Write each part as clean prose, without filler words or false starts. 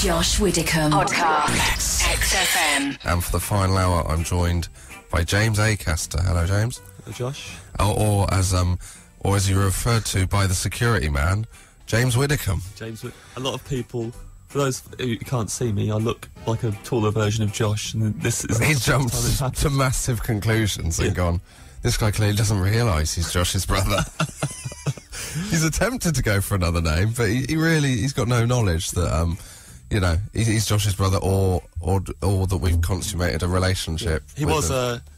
Josh Widdicombe podcast. XFM. And for the final hour, I'm joined by James Acaster. Hello, James. Hello, Josh. Or as you referred to by the security man, James Widdicombe. A lot of people, for those who can't see me, I look like a taller version of Josh, and this is. He's jumped to massive conclusions and gone, this guy clearly doesn't realise he's Josh's brother. He's attempted to go for another name, but he's got no knowledge that he's Josh's brother or that we've consummated a relationship. He was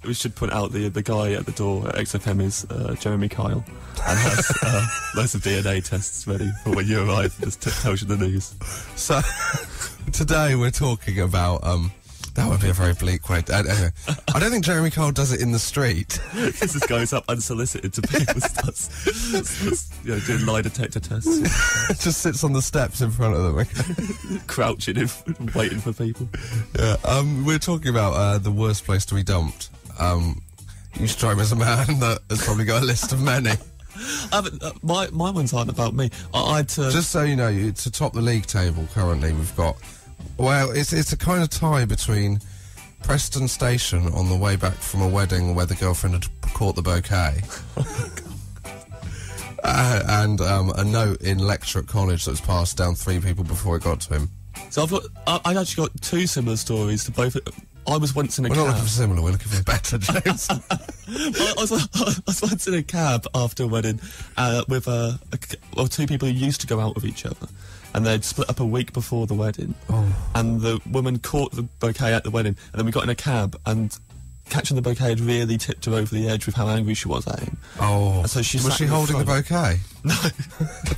we should point out the guy at the door at XFM is Jeremy Kyle, and has loads of DNA tests ready for when you arrive. Just tells you the news. So today we're talking about that would be a very bleak way. Anyway, I don't think Jeremy Kyle does it in the street. This goes up unsolicited to people, starts doing lie detector tests. Just sits on the steps in front of them, crouching, waiting for people. Yeah, we're talking about the worst place to be dumped. You strike me as a man that has probably got a list of many. My ones aren't about me. Just so you know, to top the league table currently, we've got. Well, it's a kind of tie between Preston Station on the way back from a wedding where the girlfriend had caught the bouquet, and a note in lecture at college that was passed down 3 people before it got to him. So I've actually got 2 similar stories to both. I was once in a cab. We're not looking for similar, we're looking for better, James. I was once in a cab after a wedding with 2 people who used to go out with each other. And they'd split up a week before the wedding. Oh. And the woman caught the bouquet at the wedding, and then we got in a cab, and catching the bouquet had really tipped her over the edge with how angry she was at him. Oh. And so was she holding the bouquet? No.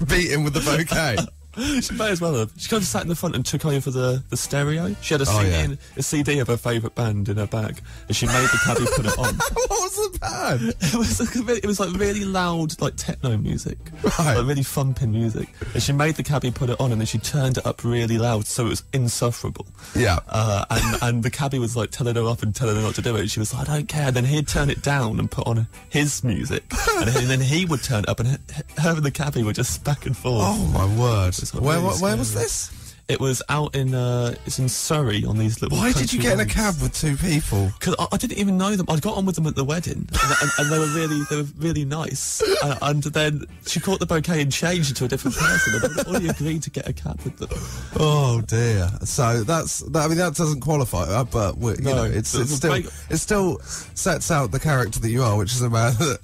Beat him with the bouquet? She may as well have. She kind of sat in the front and took over the stereo. She had a CD of her favourite band in her bag, and she made the cabbie put it on. What was the band? It was like really loud, like techno music, right. Like really thumping music. And she made the cabbie put it on, and then she turned it up really loud, so it was insufferable. Yeah. And the cabbie was like telling her off and telling her not to do it. And she was like, I don't care. And then he'd turn it down and put on his music, and then he would turn it up, and her and the cabbie were just back and forth. Oh my word. Where was this? It was out in it's in Surrey on these little. Why did you get in a cab with 2 people? Because I didn't even know them. I got on with them at the wedding, and they were really nice. And then she caught the bouquet and changed into a different person. And all you agreed to get a cab with them. Oh dear. So that doesn't qualify, but it still sets out the character that you are, which is a man that,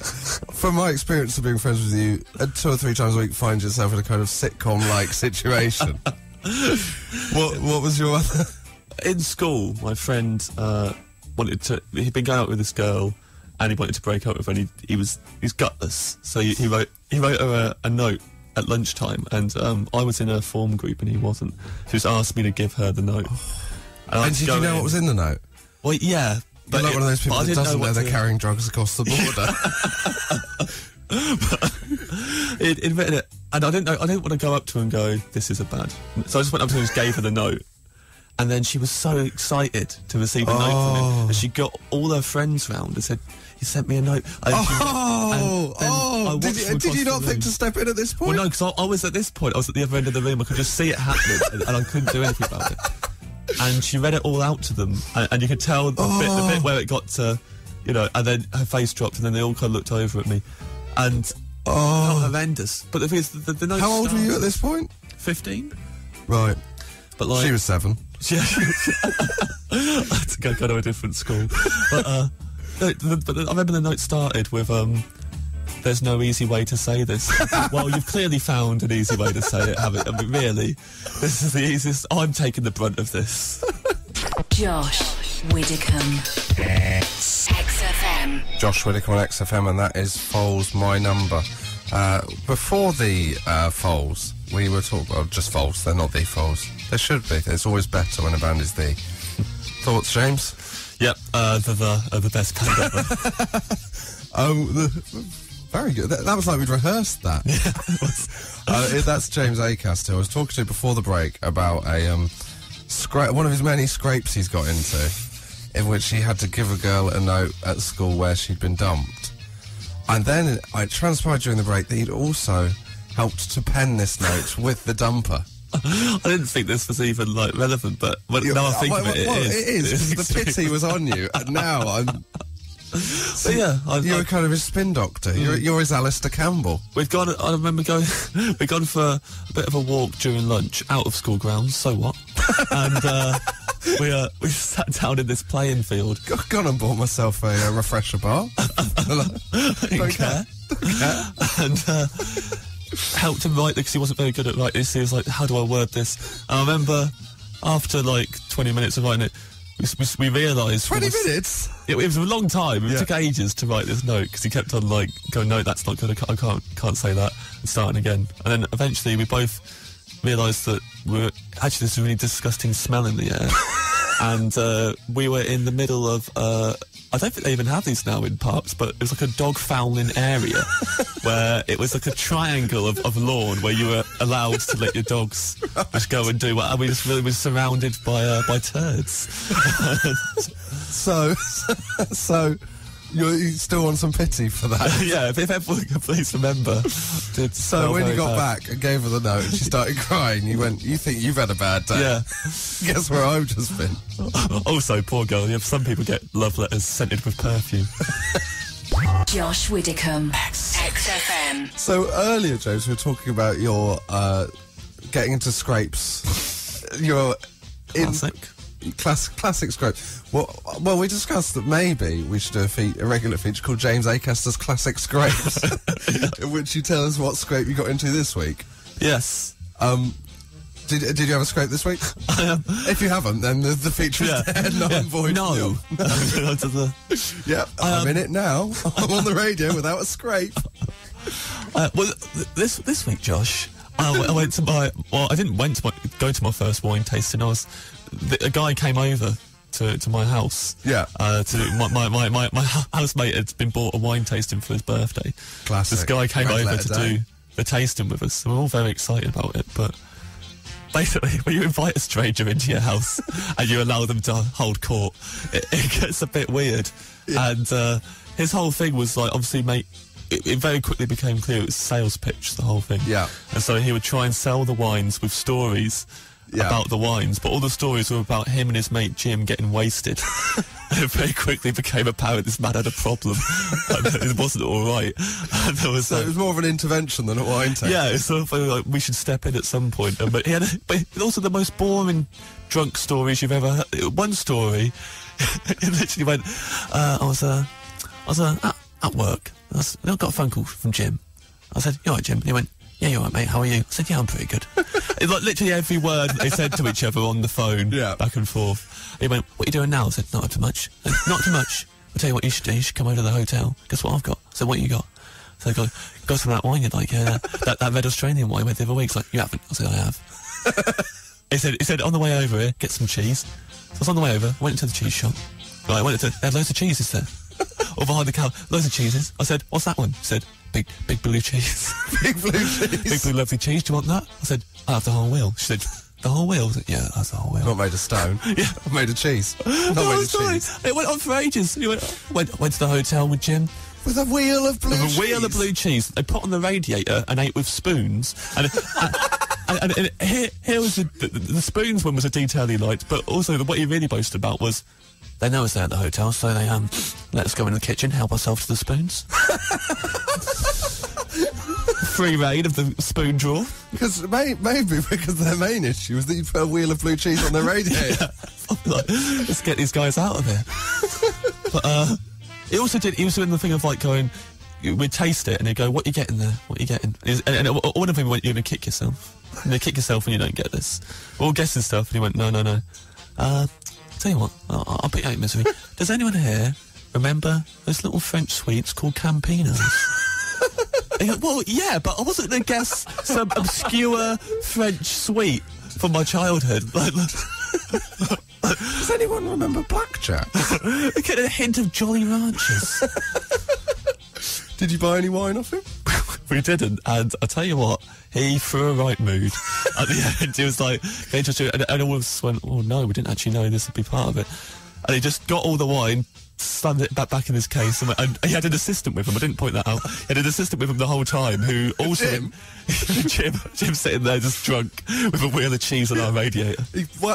from my experience of being friends with you, 2 or 3 times a week finds yourself in a kind of sitcom-like situation. What was your other? In school, my friend he'd been going out with this girl, and he wanted to break up with her, and he's gutless, so he wrote her a note at lunchtime, and I was in her form group and he wasn't, so he just asked me to give her the note. And did you know what was in the note? Well, yeah, but you're not one of those people that doesn't know they're carrying drugs across the border. He'd written it, and I didn't want to go up to her and go, this is a bad. So I just went up to her and just gave her the note. And then she was so excited to receive a note from him, and she got all her friends round and said, he sent me a note. Did you not think to step in at this point? Well, no, because I was at this point, I was at the other end of the room, I could just see it happening, and I couldn't do anything about it. And she read it all out to them, and you could tell the bit where it got to, and then her face dropped, and then they all kind of looked over at me. And felt horrendous. But the thing is, the note. How old were you at this point? 15. Right. But like she was 7. Yeah. I had to go to a different school. But I remember the note started with there's no easy way to say this. Well, you've clearly found an easy way to say it, haven't you? I mean, really, this is the easiest. I'm taking the brunt of this. Josh Widdicombe. XFM. Josh Widdicombe on XFM, and that is Foals My Number. Before the Foals, we were talking about just Foals. They're not the Foals. They should be. It's always better when a band is the. Thoughts, James? Yep, the best band ever. Very good. That was like we'd rehearsed that. Yeah, that's James Acaster. I was talking to before the break about one of his many scrapes he's got into, in which he had to give a girl a note at school where she'd been dumped. And then it transpired during the break that he'd also helped to pen this note with the dumper. I didn't think this was even like relevant, but now I think of it, it is. The pity was on you, and now I'm. So you're kind of his spin doctor. You're his Alistair Campbell. I remember going. We'd gone for a bit of a walk during lunch out of school grounds. So what? And we sat down in this playing field. Gone and bought myself a refresher bar. Don't care. And helped him write because he wasn't very good at writing this. He was like, "How do I word this?" And I remember after like 20 minutes of writing it, we realised 20 minutes. It was a long time. It took ages to write this note because he kept on like going, "No, that's not good. I can't say that," and starting again. And then eventually we both realised that there's a really disgusting smell in the air, and we were in the middle of. I don't think they even have these now in parks, but it was like a dog fouling area where it was like a triangle of lawn where you were allowed to let your dogs just go and do what. And we just really was surrounded by turds. So you still want some pity for that? Yeah, if everyone could please remember. So when you got back and gave her the note, she started crying. You went, "You think you've had a bad day?" Yeah. Guess where I've just been. Also, poor girl. Some people get love letters scented with perfume. Josh Widdicombe, XFM. So earlier, James, we were talking about your getting into scrapes. You're classic scrape. Well, we discussed that maybe we should do a regular feature called James Acaster's Classic Scrapes, in which you tell us what scrape you got into this week. Yes. Did you have a scrape this week? If you haven't, then the feature is dead. Void. No. Yep, I'm in it now. I'm on the radio without a scrape. Well, this week, Josh, I went to my. Well, I didn't go to my first wine tasting. A guy came over to my house. Yeah. My housemate had been bought a wine tasting for his birthday. Classic. This guy came Red over to do the tasting with us. So we're all very excited about it. But basically, when you invite a stranger into your house and you allow them to hold court, it gets a bit weird. Yeah. And his whole thing was like, obviously, mate. It very quickly became clear it was a sales pitch, the whole thing. Yeah. And so he would try and sell the wines with stories about the wines, but all the stories were about him and his mate Jim getting wasted. And it very quickly became apparent this man had a problem. And it wasn't all right. And there was it was more of an intervention than a wine tasting. Yeah, it's sort of like we should step in at some point. But he had but also the most boring drunk stories you've ever heard. One story, he literally went, I was at work. I got a phone call from Jim. I said, "You all right, Jim?" And he went, "Yeah, you all right, mate? How are you?" I said, "Yeah, I'm pretty good." It's like literally every word they said to each other on the phone, back and forth. He went, "What are you doing now?" I said, "Not too much." I said, "Not too much. I'll tell you what you should do. You should come over to the hotel. Guess what I've got?" I said, "What you got?" So I got some of that wine you'd like, that red Australian wine with the other week. He's like, "You haven't?" I said, "I have." He said, "On the way over here, get some cheese." So I was on the way over, went into the cheese shop. Right, they had loads of cheeses there. Or behind the counter, loads of cheeses. I said, "What's that one?" He said, Big blue cheese." Big blue cheese. Big blue lovely cheese. Do you want that? I said, "I have the whole wheel." She said, "The whole wheel?" I said, "Yeah, that's the whole wheel." Not made of stone. Yeah. Made of cheese. Not made of cheese. It went on for ages. He went to the hotel with Jim. With a wheel of blue cheese. With a wheel of blue cheese. They put on the radiator and ate with spoons. And here was the spoons one was a detail he liked, but also what he really boasted about was they know us there at the hotel, so they let us go in the kitchen, help ourselves to the spoons. Free reign of the spoon drawer. Because maybe because their main issue was that you put a wheel of blue cheese on their radiator. Like, let's get these guys out of here. But he was doing the thing of like going, we'd taste it and he'd go, "What are you getting there? What are you getting?" And one of them went, "You're going to kick yourself. You're going to kick yourself when you don't get this." We're all guessing stuff and he went, "No. Tell you what, I'll put you out of misery. Does anyone here remember those little French sweets called Campinos?" He went, "Well, yeah, but I wasn't going to guess some obscure French sweet from my childhood." Does anyone remember blackjack? Get a hint of Jolly Ranchers. Did you buy any wine off him? We didn't, and I tell you what, he threw a right mood. At the end, he was like, and all of us went, "Oh no, we didn't actually know this would be part of it." And he just got all the wine, slammed it back in his case, and he had an assistant with him. I didn't point that out. He had an assistant with him the whole time, who also Jim sitting there just drunk with a wheel of cheese on our radiator.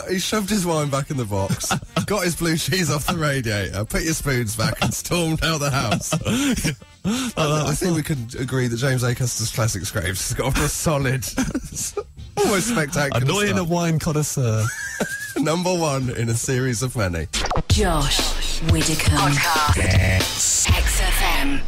He shoved his wine back in the box, got his blue cheese off the radiator, put your spoons back, and stormed out the house. I think we can agree that James Acaster's Classic Scrapes has got off a solid, almost spectacular Annoying start. a wine connoisseur. Number 1 in a series of many. Josh Widdicombe. Podcast. XFM.